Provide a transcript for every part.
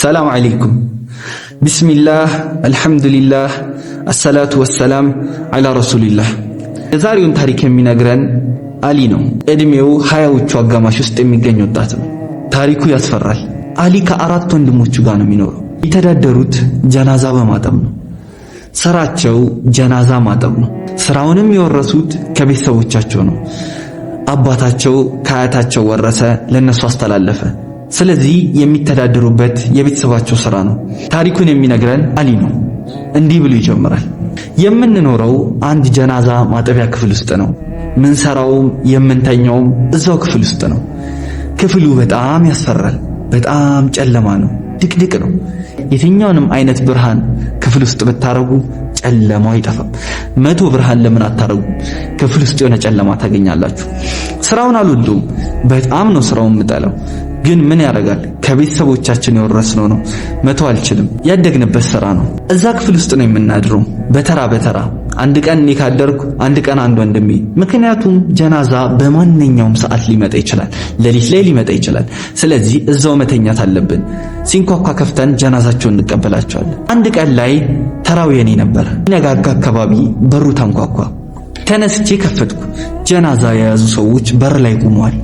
ሰላም አለይኩም ቢስሚላህ አልሐምዱሊላህ አሰላቱ ወሰላም አላ ረሱሊላህ። የዛሬውን ታሪክ የሚነግረን አሊ ነው። እድሜው ሃያዎቹ አጋማሽ ውስጥ የሚገኝ ወጣት ነው። ታሪኩ ያስፈራል። አሊ ከአራት ወንድሞቹ ጋር ነው የሚኖረው። የተዳደሩት ጀናዛ በማጠብ ነው። ስራቸው ጀናዛ ማጠብ ነው። ስራውንም የወረሱት ከቤተሰቦቻቸው ነው። አባታቸው ከአያታቸው ወረሰ፣ ለነሱ አስተላለፈ። ስለዚህ የሚተዳደሩበት የቤተሰባቸው ስራ ነው። ታሪኩን የሚነግረን አሊ ነው። እንዲህ ብሎ ይጀምራል። የምንኖረው አንድ ጀናዛ ማጠቢያ ክፍል ውስጥ ነው። ምንሰራውም የምንተኛውም እዛው ክፍል ውስጥ ነው። ክፍሉ በጣም ያስፈራል። በጣም ጨለማ ነው፣ ድቅድቅ ነው። የትኛውንም አይነት ብርሃን ክፍል ውስጥ ብታረጉ ጨለማው አይጠፋም። 100 ብርሃን ለምን አታረጉ? ክፍል ውስጥ የሆነ ጨለማ ታገኛላችሁ። ስራውን አልወደውም። በጣም ነው ስራውን የምጠላው። ግን ምን ያደርጋል? ከቤተሰቦቻችን የወረስነው ነው። መተው አልችልም። ያደግንበት ስራ ነው። እዛ ክፍል ውስጥ ነው የምናድረው በተራ በተራ። አንድ ቀን እኔ ካደርኩ፣ አንድ ቀን አንድ ወንድሜ። ምክንያቱም ጀናዛ በማንኛውም ሰዓት ሊመጣ ይችላል። ሌሊት ላይ ሊመጣ ይችላል። ስለዚህ እዛው መተኛት አለብን። ሲንኳኳ ከፍተን ጀናዛቸውን እንቀበላቸዋለን። አንድ ቀን ላይ ተራው የኔ ነበር። ነጋጋ አካባቢ በሩ ተንኳኳ። ተነስቼ ከፈትኩ። ጀናዛ የያዙ ሰዎች በር ላይ ቆመዋል።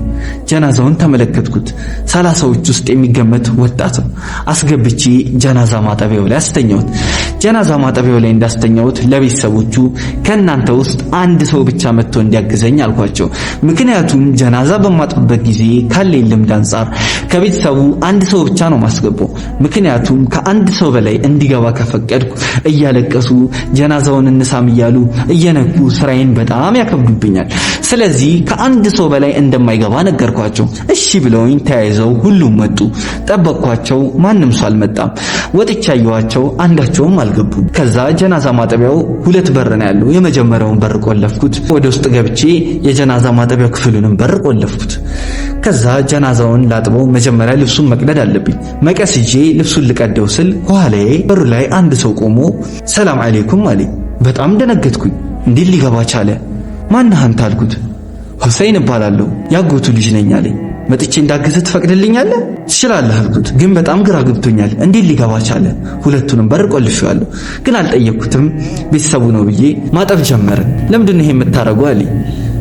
ጀናዛውን ተመለከትኩት። 30ዎች ውስጥ የሚገመት ወጣት ነው። አስገብቼ ጀናዛ ማጠቢያው ላይ አስተኛሁት። ጀናዛ ማጠቢያው ላይ እንዳስተኛሁት ለቤተሰቦቹ ከናንተ ውስጥ አንድ ሰው ብቻ መጥቶ እንዲያግዘኝ አልኳቸው። ምክንያቱም ጀናዛ በማጥብበት ጊዜ ካለኝ ልምድ አንፃር ከቤተሰቡ አንድ ሰው ብቻ ነው ማስገባው። ምክንያቱም ከአንድ ሰው በላይ እንዲገባ ከፈቀድኩ እያለቀሱ ጀናዛውን እንሳም እያሉ እየነኩ ስራዬን በጣም ያከብዱብኛል። ስለዚህ ከአንድ ሰው በላይ እንደማይገባ ነገርኳቸው። እሺ ብለውኝ ተያይዘው ሁሉም መጡ። ጠበቅኳቸው። ማንም ሰው አልመጣም። ወጥቼ አየኋቸው። አንዳቸውም አልገቡም። ከዛ ጀናዛ ማጠቢያው 2 በር ነው ያለው። የመጀመሪያውን በር ቆለፍኩት። ወደ ውስጥ ገብቼ የጀናዛ ማጠቢያው ክፍሉንም በር ቆለፍኩት። ከዛ ጀናዛውን ላጥበው መጀመሪያ ልብሱን መቅደድ አለብኝ። መቀስ ይዤ ልብሱን ልቀደው ስል ከኋላዬ በሩ ላይ አንድ ሰው ቆሞ ሰላም አለይኩም አለኝ። በጣም ደነገጥኩኝ። እንዴት ሊገባ ቻለ? ማነህ አንተ አልኩት። ሁሴን እባላለሁ፣ ያጎቱ ልጅ ነኝ አለኝ። መጥቼ እንዳግዝህ ትፈቅድልኛለህ? ትችላለህ አልኩት። ግን በጣም ግራ ገብቶኛል። እንዴት ሊገባ ቻለ? ሁለቱንም በር ቆልፌዋለሁ። ግን አልጠየቅኩትም። ቤተሰቡ ነው ብዬ ማጠብ ጀመርን። ለምንድን ነው ይሄ የምታረገው አለኝ።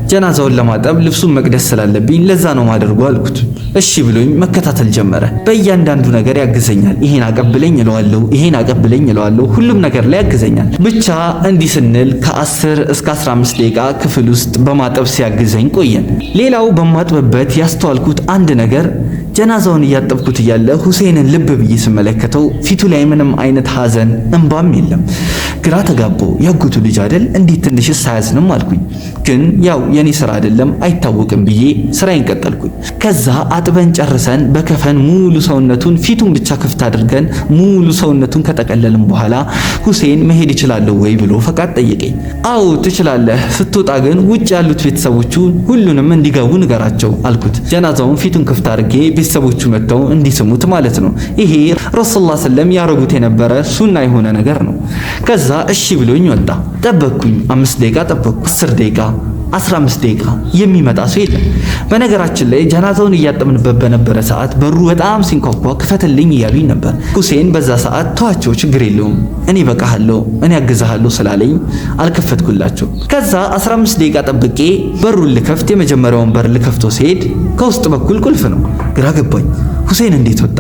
ጀናዛውን ለማጠብ ልብሱን መቅደስ ስላለብኝ ለዛ ነው ማደርገው አልኩት። እሺ ብሎኝ መከታተል ጀመረ። በእያንዳንዱ ነገር ያግዘኛል። ይሄን አቀብለኝ እለዋለሁ፣ ይሄን አቀብለኝ እለዋለሁ። ሁሉም ነገር ላይ ያግዘኛል። ብቻ እንዲህ ስንል ከ10 እስከ 15 ደቂቃ ክፍል ውስጥ በማጠብ ሲያግዘኝ ቆየን። ሌላው በማጥብበት ያስተዋልኩት አንድ ነገር ጀናዛውን እያጠብኩት እያለ ሁሴንን ልብ ብዬ ስመለከተው ፊቱ ላይ ምንም አይነት ሐዘን እንባም የለም። ግራ ተጋባው። ያጎቱ ልጅ አይደል? እንዴት ትንሽስ አያዝንም አልኩኝ። ግን ያው የኔ ስራ አይደለም አይታወቅም ብዬ ስራዬን ቀጠልኩኝ። ከዛ አጥበን ጨርሰን በከፈን ሙሉ ሰውነቱን ፊቱን ብቻ ክፍት አድርገን ሙሉ ሰውነቱን ከጠቀለልን በኋላ ሁሴን መሄድ ይችላለሁ ወይ ብሎ ፈቃድ ጠየቀኝ። አዎ ትችላለህ፣ ስትወጣ ግን ውጭ ያሉት ቤተሰቦቹ ሁሉንም እንዲገቡ ንገራቸው አልኩት። ጀናዛውን ፊቱን ክፍት አድርጌ ቤተሰቦቹ መጥተው እንዲስሙት ማለት ነው። ይሄ ረሱላህ ሰለም ያረጉት የነበረ ሱና የሆነ ነገር ነው። ከዛ እሺ ብሎኝ ወጣ። ጠበቅኩኝ። 5 ደቂቃ ጠበቅኩ፣ 10 ደቂቃ፣ 15 ደቂቃ የሚመጣ ሰው የለም። በነገራችን ላይ ጀናዛውን እያጠብንበት በነበረ ሰዓት በሩ በጣም ሲንኳኳ ክፈትልኝ እያሉኝ ነበር። ሁሴን በዛ ሰዓት ተዋቸው፣ ችግር የለውም እኔ በቃሃለሁ፣ እኔ አግዛሃለሁ ስላለኝ አልከፈትኩላቸው። ከዛ 15 ደቂቃ ጠብቄ በሩን ልከፍት የመጀመሪያውን በር ልከፍቶ ሲሄድ ከውስጥ በኩል ቁልፍ ነው። ግራ ገባኝ። ሁሴን እንዴት ወጣ?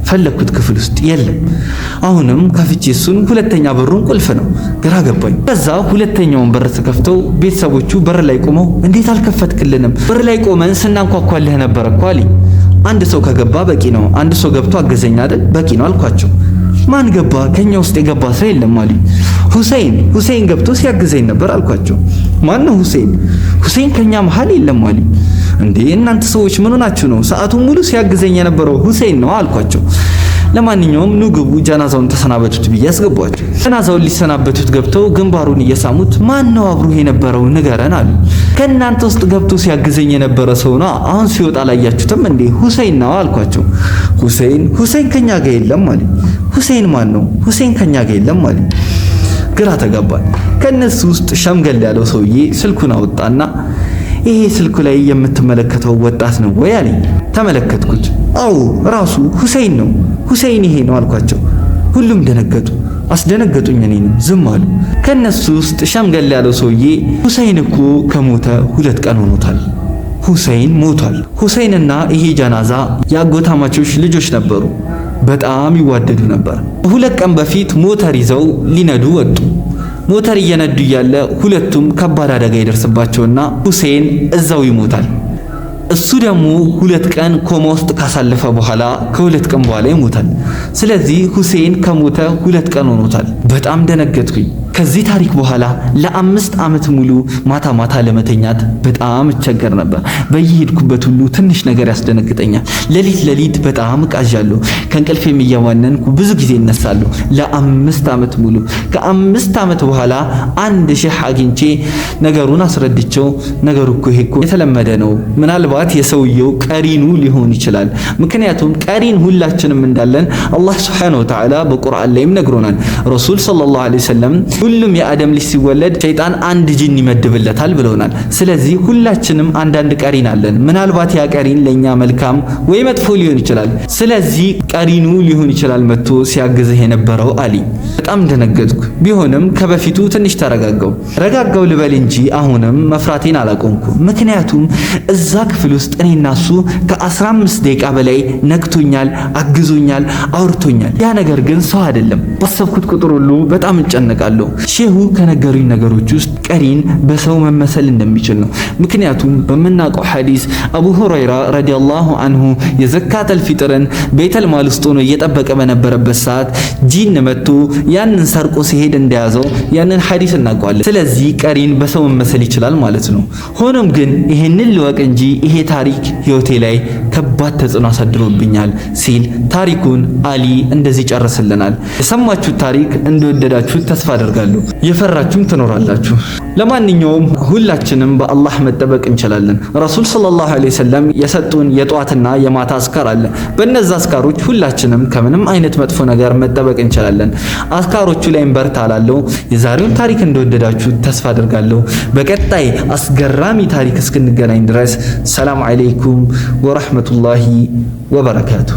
ፈለኩት፣ ክፍል ውስጥ የለም። አሁንም ከፍቼ እሱን ሁለተኛ በሩን ቁልፍ ነው። ግራ ገባኝ። ከዛ ሁለተኛውን በር ተከፍተው ቤተሰቦቹ በር ላይ ቆመው እንዴት አልከፈትክልንም? በር ላይ ቆመን ስናንኳኳልህ ነበር እኮ አለኝ። አንድ ሰው ከገባ በቂ ነው። አንድ ሰው ገብቶ አገዘኝ አይደል? በቂ ነው አልኳቸው። ማን ገባ? ከኛ ውስጥ የገባ ሰው የለም አሉኝ። ሁሴን ገብቶ ሲያግዘኝ ነበር አልኳቸው። ማን ነው ሁሴን? ሁሴን ከኛ መሃል የለም አሉኝ። እንዴ እናንተ ሰዎች ምን ሆናችሁ ነው? ሰዓቱን ሙሉ ሲያግዘኝ የነበረው ሁሴን ነው አልኳቸው። ለማንኛውም ኑ ግቡ፣ ጀናዛውን ተሰናበቱት ብዬ አስገቧቸው። ጀናዛውን ሊሰናበቱት ገብተው ግንባሩን እየሳሙት ማን ነው አብሮ የነበረው ንገረን አሉ። ከእናንተ ውስጥ ገብቶ ሲያግዘኝ የነበረ ሰው ነው። አሁን ሲወጣ አላያችሁትም እንዴ? ሁሴን ነው አልኳቸው። ሁሴን ከኛ ጋር የለም አሉኝ። ሁሴን ማን ነው? ሁሴን ከኛ ጋር የለም አሉኝ። ግራ ተጋባን። ከነሱ ውስጥ ሸምገል ያለው ሰውዬ ስልኩን አወጣና ይሄ ስልኩ ላይ የምትመለከተው ወጣት ነው ወይ አለኝ። ተመለከትኩት። አዎ ራሱ ሁሴን ነው፣ ሁሴን ይሄ ነው አልኳቸው። ሁሉም ደነገጡ፣ አስደነገጡኝ። እኔንም ዝም አሉ። ከነሱ ውስጥ ሸምገል ያለው ሰውዬ ሁሴን እኮ ከሞተ 2 ቀን ሆኖታል፣ ሁሴን ሞቷል። ሁሴንና ይሄ ጀናዛ የአጎታማቾች ልጆች ነበሩ። በጣም ይዋደዱ ነበር። 2 ቀን በፊት ሞተር ይዘው ሊነዱ ወጡ። ሞተር እየነዱ እያለ ሁለቱም ከባድ አደጋ ይደርስባቸውና ሁሴን እዛው ይሞታል። እሱ ደግሞ 2 ቀን ኮማ ውስጥ ካሳለፈ በኋላ ከ2 ቀን በኋላ ይሞታል። ስለዚህ ሁሴን ከሞተ 2 ቀን ሆኖታል። በጣም ደነገጥኩኝ። ከዚህ ታሪክ በኋላ ለ5 ዓመት ሙሉ ማታ ማታ ለመተኛት በጣም እቸገር ነበር። በየሄድኩበት ሁሉ ትንሽ ነገር ያስደነግጠኛል። ሌሊት በጣም ቃዣለሁ። ከእንቅልፌም እየዋነንኩ ብዙ ጊዜ እነሳለሁ ለ5 ዓመት ሙሉ። ከ5 ዓመት በኋላ አንድ ሼህ አግኝቼ ነገሩን አስረድቼው ነገሩ እኮ ይሄ እኮ የተለመደ ነው፣ ምናልባት የሰውየው ቀሪኑ ሊሆን ይችላል። ምክንያቱም ቀሪን ሁላችንም እንዳለን አላህ ሱብሓነሁ ወተዓላ በቁርአን ላይም ነግሮናል። ረሱል ሰለላሁ ዐለይሂ ወሰለም ሁሉም የአደም ልጅ ሲወለድ ሸይጣን አንድ ጂን ይመድብለታል ብለውናል። ስለዚህ ሁላችንም አንዳንድ ቀሪን አለን። ምናልባት ያ ቀሪን ለኛ መልካም ወይ መጥፎ ሊሆን ይችላል። ስለዚህ ቀሪኑ ሊሆን ይችላል መጥቶ ሲያግዝህ የነበረው አሊ። በጣም ደነገጥኩ። ቢሆንም ከበፊቱ ትንሽ ረጋጋው ልበል እንጂ አሁንም መፍራቴን አላቆምኩ። ምክንያቱም እዛ ክፍል ውስጥ እኔና እሱ ከ15 ደቂቃ በላይ ነክቶኛል፣ አግዞኛል፣ አውርቶኛል። ያ ነገር ግን ሰው አይደለም። ባሰብኩት ቁጥር ሁሉ በጣም እጨነቃለሁ። ሼሁ ከነገሩኝ ነገሮች ውስጥ ቀሪን በሰው መመሰል እንደሚችል ነው። ምክንያቱም በምናውቀው ሐዲስ አቡ ሁረይራ ረዲየላሁ አንሁ የዘካተል ፊጥርን ቤተል ማል ውስጥ ሆኖ እየጠበቀ በነበረበት ሰዓት ጂን መጥቶ ያንን ሰርቆ ሲሄድ እንደያዘው ያንን ሐዲስ እናውቀዋለን። ስለዚህ ቀሪን በሰው መመሰል ይችላል ማለት ነው። ሆኖም ግን ይሄንን ልወቅ እንጂ ይሄ ታሪክ ህይወቴ ላይ ከባድ ተጽዕኖ አሳድሮብኛል ሲል ታሪኩን አሊ እንደዚህ ጨርስልናል። የሰማችሁት ታሪክ እንደወደዳችሁት ተስፋ አደርጋለሁ። የፈራችሁም ትኖራላችሁ። ለማንኛውም ሁላችንም በአላህ መጠበቅ እንችላለን። ረሱል ሰለላሁ ዐለይሂ ወሰለም የሰጡን የጧትና የማታ አስካር አለ። በእነዛ አስካሮች ሁላችንም ከምንም አይነት መጥፎ ነገር መጠበቅ እንችላለን። አስካሮቹ ላይ በርታ እላለሁ። የዛሬውን ታሪክ እንደወደዳችሁ ተስፋ አደርጋለሁ። በቀጣይ አስገራሚ ታሪክ እስክንገናኝ ድረስ ሰላም አለይኩም ወራህመቱላሂ ወበረካቱ።